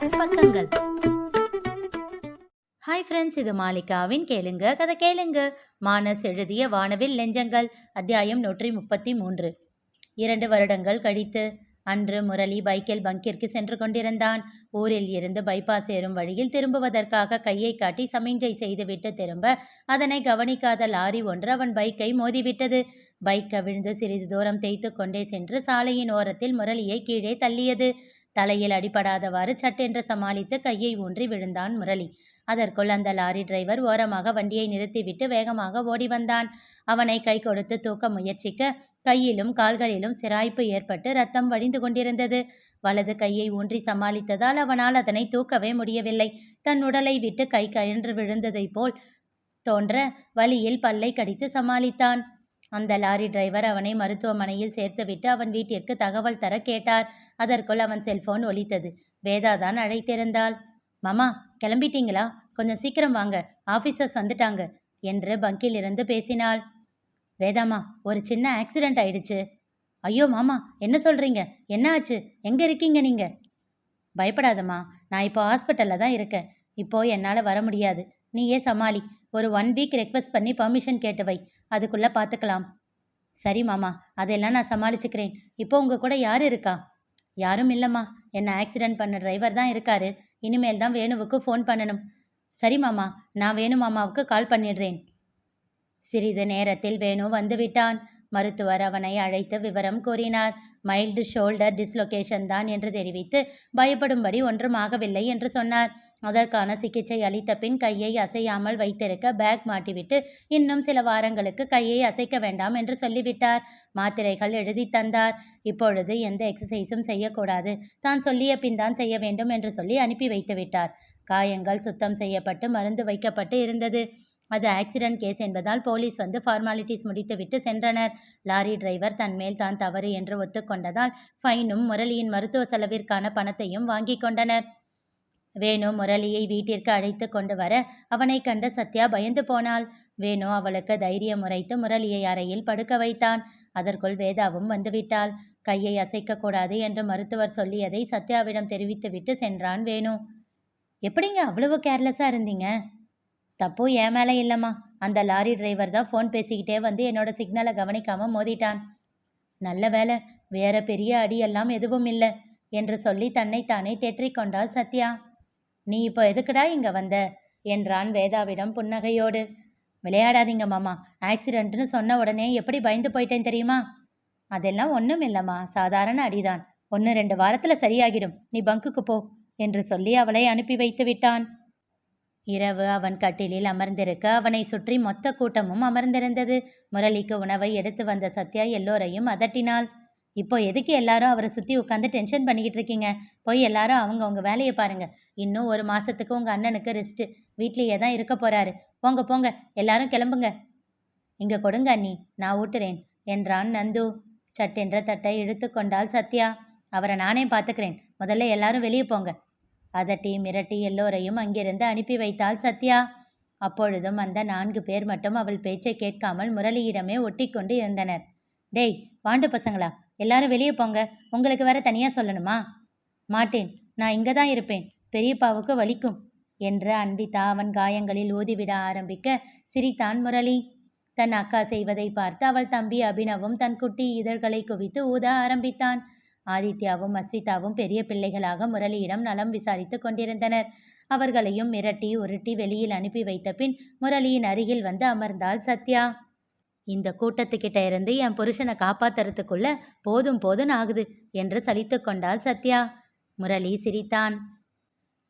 Minus பக்கங்கள். Hi friends, இது மாலிகாவின் கேளுங்க கதை கேளுங்க. மானஸ் எழுதிய வானவில் நெஞ்சங்கள், அத்தியாயம் 133. 2 வருடங்கள் கழித்து அன்று முரளி பைக்கில் பங்கிற்கு சென்று கொண்டிருந்தான். ஊரில் இருந்து பைபாஸ் ஏறும் வழியில் திரும்புவதற்காக கையை காட்டி சமிஞ்சை செய்துவிட்டு திரும்ப அதனை கவனிக்காத லாரி ஒன்று அவன் பைக்கை மோதிவிட்டது. பைக் கவிழ்ந்து சிறிது தூரம் தேய்த்து கொண்டே சென்று சாலையின் ஓரத்தில் முரளியை கீழே தள்ளியது. தலையில் அடிபடாதவாறு சட்டென்று சமாளித்து கையை ஊன்றி விழுந்தான் முரளி. அதற்குள் அந்த லாரி டிரைவர் ஓரமாக வண்டியை நிறுத்திவிட்டு வேகமாக ஓடி வந்தான். அவனை கை கொடுத்து தூக்க முயற்சிக்க கையிலும் கால்களிலும் சிராய்ப்பு ஏற்பட்டு ரத்தம் வழிந்து கொண்டிருந்தது. வலது கையை ஊன்றி சமாளித்ததால் அவனால் அதனை தூக்கவே முடியவில்லை. தன் உடலை விட்டு கை கழன்று விழுந்ததை போல் தோன்ற வலியில் பல்லை கடித்து சமாளித்தான். அந்த லாரி டிரைவர் அவனை மருத்துவமனையில் சேர்த்துவிட்டு அவன் வீட்டிற்கு தகவல் தர கேட்டார். அதற்குள் அவன் செல்போன் ஒலித்தது. வேதாதான் அழைத்திருந்தாள். மாமா, கிளம்பிட்டீங்களா? கொஞ்சம் சீக்கிரம் வாங்க, ஆஃபீஸர்ஸ் வந்துட்டாங்க என்று பங்கில் இருந்து பேசினாள். வேதாமா, ஒரு சின்ன ஆக்சிடென்ட் ஆயிடுச்சு. ஐயோ மாமா, என்ன சொல்றீங்க? என்ன ஆச்சு? எங்க இருக்கீங்க நீங்க? பயப்படாதம்மா, நான் இப்போ ஹாஸ்பிட்டலில் தான் இருக்கேன். இப்போ என்னால் வர முடியாது. நீயே சமாளி. ஒரு 1 வீக் ரெக்வஸ்ட் பண்ணி பர்மிஷன் கேட்டு வை, அதுக்குள்ளே பார்த்துக்கலாம். சரி மாமா, அதெல்லாம் நான் சமாளிச்சுக்கிறேன். இப்போ உங்கள் கூட யார் இருக்கா? யாரும் இல்லைம்மா, என்னை ஆக்சிடென்ட் பண்ண டிரைவர் தான் இருக்காரு. இனிமேல் தான் வேணுவுக்கு ஃபோன் பண்ணணும். சரி மாமா, நான் வேணு மாமாவுக்கு கால் பண்ணிடுறேன். சிறிது நேரத்தில் வேணு வந்துவிட்டான். மருத்துவர் அவனை அழைத்து விவரம் கூறினார். மைல்டு ஷோல்டர் டிஸ்லொகேஷன் தான் என்று தெரிவித்து பயப்படும்படி ஒன்றும் ஆகவில்லை என்று சொன்னார். அதற்கான சிகிச்சை அளித்த பின் கையை அசையாமல் வைத்திருக்க பேக் மாட்டிவிட்டு இன்னும் சில வாரங்களுக்கு கையை அசைக்க வேண்டாம் என்று சொல்லிவிட்டார். மாத்திரைகள் எழுதி தந்தார். இப்பொழுது எந்த எக்ஸசைஸும் செய்யக்கூடாது, தான் சொல்லிய பின் தான் செய்ய வேண்டும் என்று சொல்லி அனுப்பி வைத்து விட்டார். காயங்கள் சுத்தம் செய்யப்பட்டு மருந்து வைக்கப்பட்டு இருந்தது. அது ஆக்சிடென்ட் கேஸ் என்பதால் போலீஸ் வந்து ஃபார்மாலிட்டிஸ் முடித்துவிட்டு சென்றனர். லாரி டிரைவர் தன்மேல் தான் தவறு என்று ஒத்துக்கொண்டதால் ஃபைனும் முரளியின் மருத்துவ செலவிற்கான பணத்தையும் வாங்கி கொண்டனர். வேணு முரளியை வீட்டிற்கு அழைத்து கொண்டு வர அவனை கண்ட சத்யா பயந்து போனாள். வேணு அவளுக்கு தைரியம் உரைத்து முரளியை அறையில் படுக்க வைத்தான். அதற்குள் வேதாவும் வந்துவிட்டாள். கையை அசைக்கக்கூடாது என்று மருத்துவர் சொல்லியதை சத்யாவிடம் தெரிவித்துவிட்டு சென்றான் வேணு. எப்படிங்க அவ்வளவு கேர்லெஸ்ஸாக இருந்தீங்க? தப்பு என் மேலே இல்லைம்மா, அந்த லாரி டிரைவர் தான் ஃபோன் பேசிக்கிட்டே வந்து என்னோட சிக்னலை கவனிக்காமல் மோதிட்டான். நல்ல வேலை, வேற பெரிய அடியெல்லாம் எதுவும் இல்லை என்று சொல்லி தன்னைத்தானே தேற்றிக்கொண்டாள் சத்யா. நீ இப்போ எதுக்குடா இங்கே வந்த என்றான் வேதாவிடம் புன்னகையோடு. விளையாடாதீங்க மாமா, ஆக்சிடென்ட்னு சொன்ன உடனே எப்படி பயந்து போயிட்டேன் தெரியுமா? அதெல்லாம் ஒன்றும் இல்லைம்மா, சாதாரண அடிதான். 1-2 வாரத்தில் சரியாகிடும். நீ பங்குக்கு போ என்று சொல்லி அவளை அனுப்பி வைத்து விட்டான். இரவு அவன் கட்டிலில் அமர்ந்திருக்க அவனை சுற்றி மொத்த கூட்டமும் அமர்ந்திருந்தது. முரளிக்கு உணவை எடுத்து வந்த சத்யா எல்லோரையும் அதட்டினாள். இப்போ எதுக்கு எல்லாரும் அவரை சுற்றி உட்காந்து டென்ஷன் பண்ணிக்கிட்டு இருக்கீங்க? போய் எல்லாரும் அவங்கவுங்க வேலையை பாருங்க. இன்னும் 1 மாசத்துக்கு உங்கள் அண்ணனுக்கு ரெஸ்ட்டு, வீட்லேயே தான் இருக்க போறாரு. போங்க போங்க, எல்லாரும் கிளம்புங்க. இங்கே கொடுங்க அண்ணி, நான் ஊட்டுறேன் என்றான் நந்து. சட்டென்ற தட்டை இழுத்து கொண்டாள் சத்யா. அவரை நானே பார்த்துக்கிறேன், முதல்ல எல்லாரும் வெளியே போங்க. அதட்டி மிரட்டி எல்லோரையும் அங்கிருந்து அனுப்பி வைத்தாள் சத்யா. அப்பொழுதும் அந்த 4 பேர் மட்டும் அவள் பேச்சை கேட்காமல் முரளியிடமே ஒட்டி கொண்டு இருந்தனர். டேய் வாண்டு பசங்களா, எல்லாரும் வெளியே போங்க. உங்களுக்கு வேற தனியாக சொல்லணுமா? மாட்டேன், நான் இங்கே தான் இருப்பேன். பெரியப்பாவுக்கு வலிக்கும் என்று அன்பிதா அவன் காயங்களில் ஊதிவிட ஆரம்பிக்க சிரித்தான் முரளி. தன் அக்கா செய்வதை பார்த்து அவள் தம்பி அபினவும் தன் குட்டி இதழ்களை குவித்து ஊத ஆரம்பித்தான். ஆதித்யாவும் அஸ்விதாவும் பெரிய பிள்ளைகளாக முரளியிடம் நலம் விசாரித்து கொண்டிருந்தனர். அவர்களையும் மிரட்டி உருட்டி வெளியில் அனுப்பி வைத்த பின் முரளியின் அருகில் வந்து அமர்ந்தாள் சத்யா. இந்த கூட்டத்துக்கிட்ட இருந்து என் புருஷனை காப்பாத்துறதுக்குள்ள போதும் போதும் ஆகுது என்று சலித்து கொண்டாள் சத்யா. முரளி சிரித்தான்.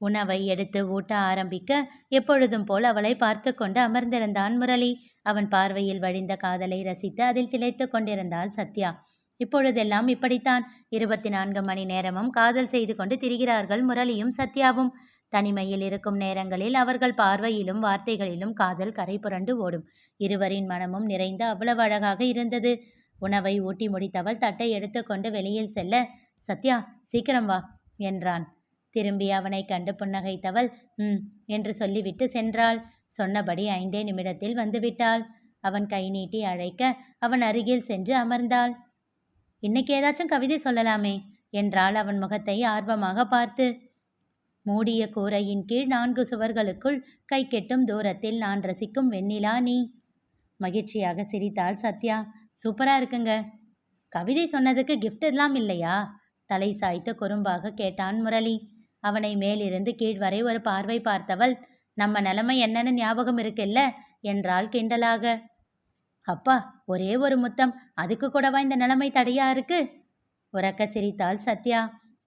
உணவை எடுத்து ஊட்ட ஆரம்பிக்க எப்பொழுதும் போல் அவளை பார்த்து கொண்டு அமர்ந்திருந்தான் முரளி. அவன் பார்வையில் வழிந்த காதலை ரசித்து அதில் திளைத்து கொண்டிருந்தாள் சத்யா. இப்பொழுதெல்லாம் இப்படித்தான் 24 மணி நேரமும் காதல் செய்து கொண்டு திரிகிறார்கள் முரளியும் சத்யாவும். தனிமையில் இருக்கும் நேரங்களில் அவர்கள் பார்வையிலும் வார்த்தைகளிலும் காதல் கரை புரண்டு ஓடும். இருவரின் மனமும் நிறைந்து அவ்வளவு அழகாக இருந்தது. உணவை ஊட்டி முடித்தவள் தட்டை எடுத்துக்கொண்டு வெளியில் செல்ல, சத்யா சீக்கிரம் வா என்றான். திரும்பி அவனை கண்டு புன்னகைத்தவள் என்று சொல்லிவிட்டு சென்றாள். சொன்னபடி 5 நிமிடத்தில் வந்துவிட்டாள். அவன் கை நீட்டி அழைக்க அவன் அருகில் சென்று அமர்ந்தாள். இன்னைக்கு ஏதாச்சும் கவிதை சொல்லலாமே என்றாள் அவன் முகத்தை ஆர்வமாக பார்த்து. மூடிய கூரையின் கீழ் 4 சுவர்களுக்குள் கை கெட்டும் தூரத்தில் நான் ரசிக்கும் வெண்ணிலா நீ. மகிழ்ச்சியாக சிரித்தாள் சத்யா. சூப்பரா இருக்குங்க. கவிதை சொன்னதுக்கு கிஃப்ட் எல்லாம் இல்லையா? தலை சாய்த்து குறும்பாக கேட்டான் முரளி. அவனை மேலிருந்து கீழ் வரை ஒரு பார்வை பார்த்தவள், நம்ம நிலைமை என்னன்னு ஞாபகம் இருக்குல்ல என்றாள் கிண்டலாக. அப்பா, ஒரே ஒரு முத்தம், அதுக்கு கூடவா இந்த நிலைமை தடையா இருக்கு? உரக்க சிரித்தாள் சத்யா.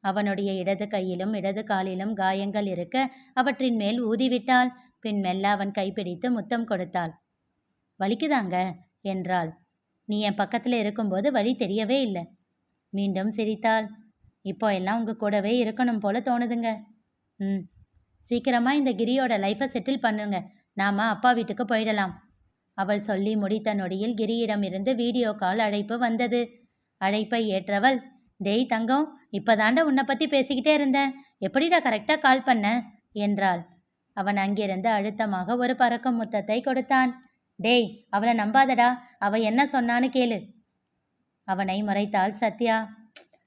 அவனுடைய இடது கையிலும் இடது காலிலும் காயங்கள் இருக்க அவற்றின் மேல் ஊதிவிட்டாள். பின் மெல்ல அவன் கைப்பிடித்து முத்தம் கொடுத்தாள். வலிக்குதாங்க என்றாள். நீ என் பக்கத்துல இருக்கும்போது வலி தெரியவே இல்லை. மீண்டும் சிரித்தாள். இப்போ எல்லாம் உங்க கூடவே இருக்கணும் போல தோணுதுங்க. சீக்கிரமா இந்த கிரியோட லைஃபை செட்டில் பண்ணுங்க. நாம அப்பா வீட்டுக்கு போயிடலாம். அவள் சொல்லி முடித்த நொடியில் கிரியிடம் இருந்து வீடியோ கால் அழைப்பு வந்தது. அழைப்பை ஏற்றவள், டேய் தங்கம், இப்பதாண்ட உன்னை பத்தி பேசிக்கிட்டே இருந்தேன், எப்படிடா கரெக்டா கால் பண்ண என்றாள். அவன் அங்கிருந்து அழுத்தமாக ஒரு பறக்கும் முத்தத்தை கொடுத்தான். டேய், அவளை நம்பாதடா, அவ என்ன சொன்னான்னு கேளு. அவனை முறைத்தாள் சத்யா.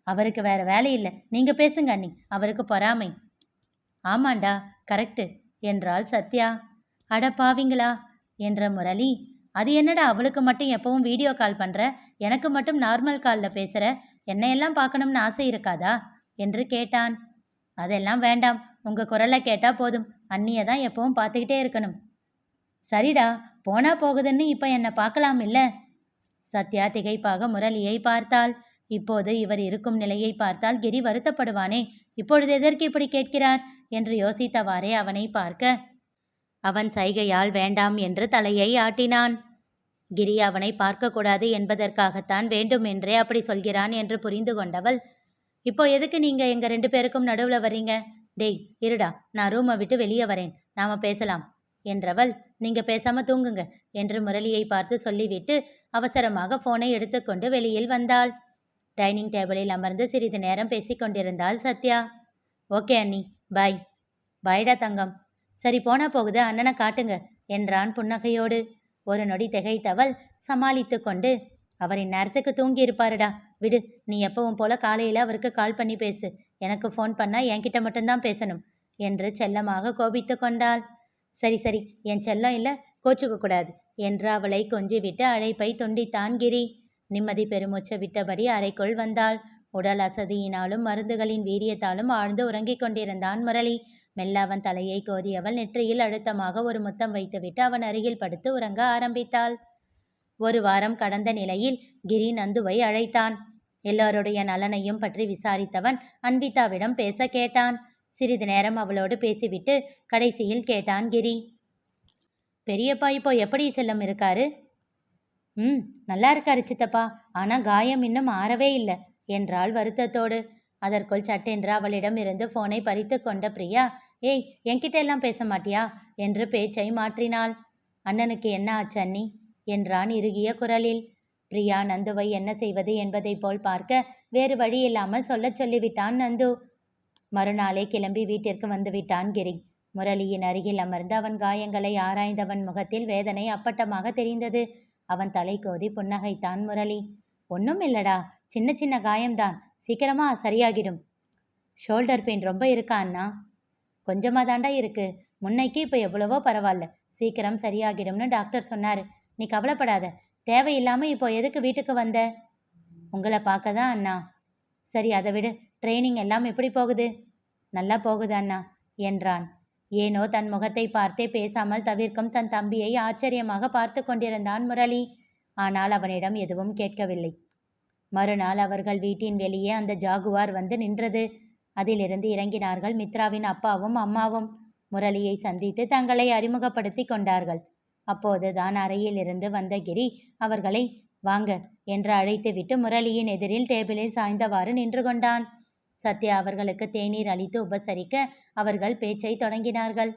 அவருக்கு வேற வேலை இல்லை, நீங்க பேசுங்க அண்ணி, அவருக்கு பொறாமை. ஆமாண்டா, கரெக்டு என்றாள் சத்யா. அட பாவிங்களா என்ற முரளி. அது என்னடா அவளுக்கு மட்டும் எப்பவும் வீடியோ கால் பண்ற, எனக்கு மட்டும் நார்மல் காலில் பேசுற, என்னையெல்லாம் பார்க்கணும்னு ஆசை இருக்காதா என்று கேட்டான். அதெல்லாம் வேண்டாம், உங்க குரலை கேட்டா போதும், அண்ணியை தான் எப்பவும் பார்த்துக்கிட்டே இருக்கணும். சரிடா, போனா போகுதுன்னு இப்போ என்னை பார்க்கலாம் இல்ல? சத்யா திகைப்பாக முரளியை பார்த்தாள். இப்போது இவர் இருக்கும் நிலையை பார்த்தால் கிரி வருத்தப்படுவானே, இப்பொழுது எதற்கு இப்படி கேட்கிறார் என்று யோசித்தவாறே அவனை பார்க்க அவன் சைகையால் வேண்டாம் என்று தலையை ஆட்டினான். கிரி அவனை பார்க்கக்கூடாது என்பதற்காகத்தான் வேண்டுமென்றே அப்படி சொல்கிறான் என்று புரிந்து கொண்டவள், இப்போ எதுக்கு நீங்க எங்க 2 பேருக்கும் நடுவில் வர்றீங்க? டேய் இருடா, நான் ரூமை விட்டு வெளியே வரேன், நாம பேசலாம் என்றவள், நீங்க பேசாம தூங்குங்க என்று முரளியை பார்த்து சொல்லிவிட்டு அவசரமாக போனை எடுத்துக்கொண்டு வெளியில் வந்தாள். டைனிங் டேபிளில் அமர்ந்து சிறிது நேரம் பேசிக்கொண்டிருந்தாள் சத்யா. ஓகே அண்ணி, பாய். பாய்டா தங்கம். சரி, போனா போகுது, அண்ணனை காட்டுங்க என்றான் புன்னகையோடு. ஒரு நொடி திகைத்தவள் சமாளித்து கொண்டு, அவர் இந்நேரத்துக்கு தூங்கி இருப்பாருடா, விடு, நீ எப்பவும் போல காலையில் அவருக்கு கால் பண்ணி பேசு, எனக்கு ஃபோன் பண்ணா என்கிட்ட மட்டும்தான் பேசணும் என்று செல்லமாக கோபித்து கொண்டாள். சரி சரி, என் செல்லம் இல்லை, கோச்சுக்க கூடாது என்று அவளை கொஞ்சிவிட்டு அழைப்பை துண்டித்தான் கிரி. நிம்மதி பெருமூச்சை விட்டபடி அறைக்குள் வந்தாள். உடல் அசதியினாலும் மருந்துகளின் வீரியத்தாலும் ஆழ்ந்து உறங்கிக் கொண்டிருந்தான் முரளி. மெல்ல அவன் தலையை கோதியவள் நெற்றியில் அழுத்தமாக ஒரு முத்தம் வைத்துவிட்டு அவன் அருகில் படுத்து உறங்க ஆரம்பித்தாள். 1 வாரம் கடந்த நிலையில் கிரி நந்துவை அழைத்தான். எல்லோருடைய நலனையும் பற்றி விசாரித்தவன் அன்விதாவிடம் பேச கேட்டான். சிறிது நேரம் அவளோடு பேசிவிட்டு கடைசியில் கேட்டான் கிரி, பெரியப்பா இப்போ எப்படி செல்லம் இருக்காரு? நல்லா இருக்காரு சித்தப்பா, ஆனா காயம் இன்னும் ஆறவே இல்லை என்றாள் வருத்தத்தோடு. அதற்குள் சட்டென்று அவளிடம் இருந்து போனை பறித்து கொண்ட பிரியா, ஏய், என்கிட்ட எல்லாம் பேச மாட்டியா என்று பேச்சை மாற்றினாள். அண்ணனுக்கு என்ன ஆச்சு அண்ணி என்றான் இறுகிய குரலில். பிரியா நந்துவை என்ன செய்வது என்பதை போல் பார்க்க வேறு வழி இல்லாமல் சொல்லிவிட்டான் நந்து. மறுநாளே கிளம்பி வீட்டிற்கு வந்துவிட்டான் கிரி. முரளியின் அருகில் அமர்ந்து அவன் காயங்களை ஆராய்ந்தவன் முகத்தில் வேதனை அப்பட்டமாக தெரிந்தது. அவன் தலை கோதி புன்னகைத்தான் முரளி. ஒன்றும் இல்லடா, சின்ன சின்ன காயம்தான், சீக்கிரமா சரியாகிடும். ஷோல்டர் பெயின் ரொம்ப இருக்கா அண்ணா? கொஞ்சமாக தாண்டா இருக்கு, முன்னைக்கு இப்போ எவ்வளவோ பரவாயில்ல, சீக்கிரம் சரியாகிடும்னு டாக்டர் சொன்னார். நீ கவலைப்படாத. தேவையில்லாமல் இப்போ எதுக்கு வீட்டுக்கு வந்த? உங்களை பார்க்க தான் அண்ணா. சரி, அதை விடு, ட்ரைனிங் எல்லாம் எப்படி போகுது? நல்லா போகுது அண்ணா என்றான். ஏனோ தன் முகத்தை பார்த்தே பேசாமல் தவிர்க்கும் தன் தம்பியை ஆச்சரியமாக பார்த்து கொண்டிருந்தான் முரளி. ஆனால் அவனிடம் எதுவும் கேட்கவில்லை. மறுநாள் அவர்கள் வீட்டின் வெளியே அந்த ஜாகுவார் வந்து நின்றது. அதிலிருந்து இறங்கினார்கள் மித்ராவின் அப்பாவும் அம்மாவும். முரளியை சந்தித்து தங்களை அறிமுகப்படுத்தி கொண்டார்கள். அப்போது தான் அறையில் இருந்து வந்த கிரி அவர்களை வாங்க என்று அழைத்துவிட்டு முரளியின் எதிரில் டேபிளில் சாய்ந்தவாறு நின்று கொண்டான். சத்யா அவர்களுக்கு தேநீர் அளித்து உபசரிக்க அவர்கள் பேச்சை தொடங்கினார்கள்.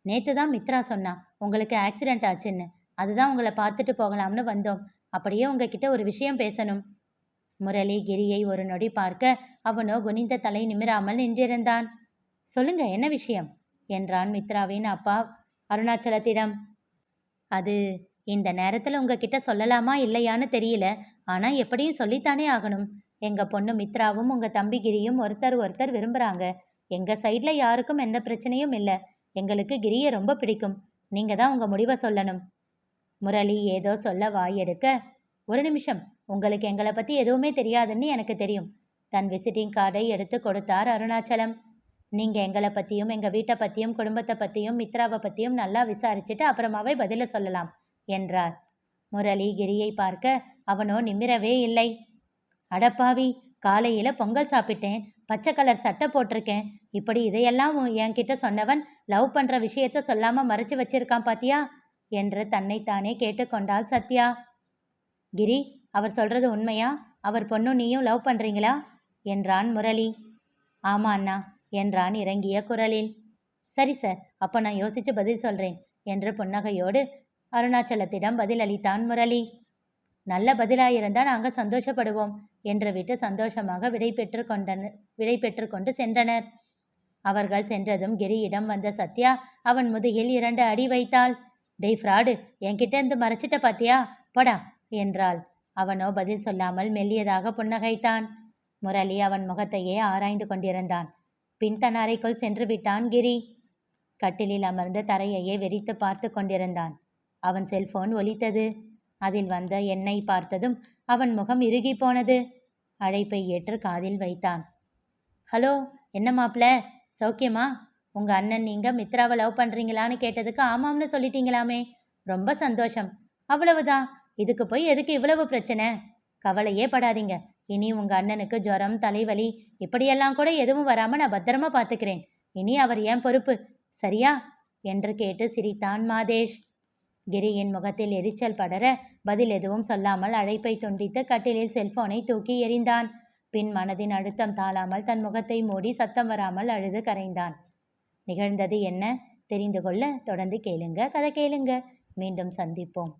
நேத்து தான் மித்ரா சொன்னா உங்களுக்கு ஆக்சிடென்ட் ஆச்சுன்னு, அதுதான் உங்களை பார்த்துட்டு போகலாம்னு வந்தோம். அப்படியே உங்ககிட்ட ஒரு விஷயம் பேசணும். முரளி கிரியை ஒரு நொடி பார்க்க அவனோ குனிந்த தலை நிமிராமல் நின்றிருந்தான். சொல்லுங்க, என்ன விஷயம் என்றான் மித்ராவின் அப்பா அருணாச்சலத்திடம். அது இந்த நேரத்தில் உங்ககிட்ட சொல்லலாமா இல்லையான்னு தெரியல, ஆனால் எப்படியும் சொல்லித்தானே ஆகணும். எங்கள் பொண்ணு மித்ராவும் உங்கள் தம்பி கிரியும் ஒருத்தர் விரும்புகிறாங்க. எங்கள் சைடில் யாருக்கும் எந்த பிரச்சனையும் இல்லை. எங்களுக்கு கிரியை ரொம்ப பிடிக்கும். நீங்கள் தான் உங்கள் முடிவை சொல்லணும். முரளி ஏதோ சொல்ல வாயெடுக்க, ஒரு நிமிஷம், உங்களுக்கு எங்களை பற்றி எதுவுமே தெரியாதுன்னு எனக்கு தெரியும். தன் விசிட்டிங் கார்டை எடுத்து கொடுத்தார் அருணாச்சலம். நீங்கள் எங்களை பற்றியும் எங்கள் வீட்டை பற்றியும் குடும்பத்தை பற்றியும் மித்ராவை பற்றியும் நல்லா விசாரிச்சுட்டு அப்புறமாவே பதில சொல்லலாம் என்றார். முரளி கிரியை பார்க்க அவனோ நிமிரவே இல்லை. அடப்பாவி, காலையில் பொங்கல் சாப்பிட்டேன், பச்சை கலர் சட்டை போட்டிருக்கேன், இப்படி இதையெல்லாம் என்கிட்ட சொன்னவன் லவ் பண்ணுற விஷயத்த சொல்லாமல் மறைச்சு வச்சிருக்கான் பாத்தியா என்று தன்னைத்தானே கேட்டுக்கொண்டாள் சத்யா. கிரி, அவர் சொல்கிறது உண்மையா? அவர் பொண்ணும் நீயும் லவ் பண்ணுறீங்களா என்றான் முரளி. ஆமா அண்ணா என்றான் இறங்கிய குரலில். சரி சார், அப்போ நான் யோசித்து பதில் சொல்கிறேன் என்று புன்னகையோடு அருணாச்சலத்திடம் பதிலளித்தான் முரளி. நல்ல பதிலாயிருந்தால் நாங்கள் சந்தோஷப்படுவோம் என்று விட்டு சந்தோஷமாக விடை பெற்று கொண்டு சென்றனர். அவர்கள் சென்றதும் கிரியிடம் வந்த சத்யா அவன் முதுகில் 2 அடி வைத்தாள். டேய் ஃப்ராடு, என்கிட்ட இருந்து மறைச்சிட்ட பாத்தியா, படா என்றாள். அவனோ பதில் சொல்லாமல் மெல்லியதாக புன்னகைத்தான். முரளி அவன் முகத்தையே ஆராய்ந்து கொண்டிருந்தான். பின் தன் அறைக்குள் சென்று விட்டான் கிரி. கட்டிலில் அமர்ந்து தரையையே வெறித்து பார்த்து கொண்டிருந்தான். அவன் செல்போன் ஒலித்தது. அதில் வந்த எண்ணை பார்த்ததும் அவன் முகம் இறுகி போனது. அழைப்பை ஏற்று காதில் வைத்தான். ஹலோ, என்ன மாப்ள, சௌக்கியமா? உங்கள் அண்ணன் நீங்கள் மித்ராவை லவ் பண்ணுறீங்களான்னு கேட்டதுக்கு ஆமாம்னு சொல்லிட்டீங்களாமே, ரொம்ப சந்தோஷம். அவ்வளவுதான், இதுக்கு போய் எதுக்கு இவ்வளவு பிரச்சனை? கவலையே படாதீங்க. இனி உங்கள் அண்ணனுக்கு ஜுரம், தலைவலி இப்படியெல்லாம் கூட எதுவும் வராமல் நான் பத்திரமா பார்த்துக்கிறேன். இனி அவர் ஏன் பொறுப்பு, சரியா என்று கேட்டு சிரித்தான் மாதேஷ். கிரியின் முகத்தில் எரிச்சல் படர பதில் எதுவும் சொல்லாமல் அழைப்பை துண்டித்து கட்டிலில் செல்போனை தூக்கி எறிந்தான். பின் மனதின் அழுத்தம் தாழாமல் தன் முகத்தை மூடி சத்தம் வராமல் அழுது கரைந்தான். நிகழ்ந்தது என்ன தெரிந்து கொள்ள தொடர்ந்து கேளுங்க. கதை கேளுங்க. மீண்டும் சந்திப்போம்.